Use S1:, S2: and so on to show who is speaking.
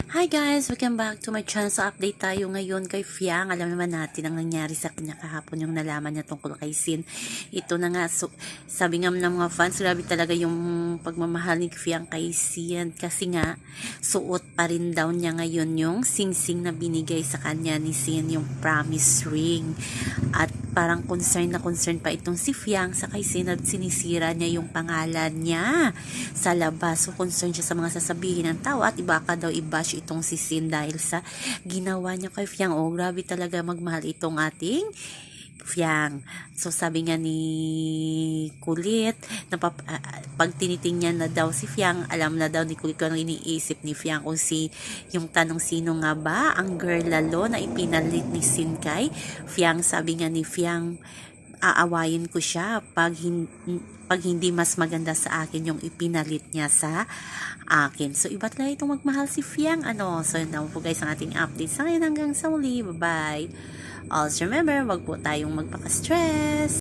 S1: Hi guys! Welcome back to my channel. So update tayo ngayon kay Fiang. Alam naman natin ang nangyari sa kanya kahapon, yung nalaman niya tungkol kay Sin. Ito na nga, so, sabi nga ng mga fans, grabe talaga yung pagmamahal ni Fiang kay Sin. Kasi nga, suot pa rin daw niya ngayon yung singsing na binigay sa kanya ni Sin, yung promise ring. At parang concern pa itong si Fiang sa kay Sin at sinisira niya yung pangalan niya sa labas. So concerned siya sa mga sasabihin ng tao at baka daw i-bash itong si Sin dahil sa ginawa niya kay Fiang. Oh, grabe talaga magmahal itong ating Fiang. So sabi nga ni Kulit, pag tinitingnan na daw si Fiang, alam na daw ni Kulit kung ano iniisip ni Fiang, kung yung tanong sino nga ba ang girl lalo na ipinalit ni Sin kay Fiang. Sabi nga ni Fiang, aawayin ko siya pag hindi mas maganda sa akin yung ipinalit niya sa akin. So, iba talaga itong magmahal si Fiang. So, yun naman po guys ang ating update sa ngayon. Hanggang sa uli. Bye-bye. Also, remember, wag po tayong magpaka-stress.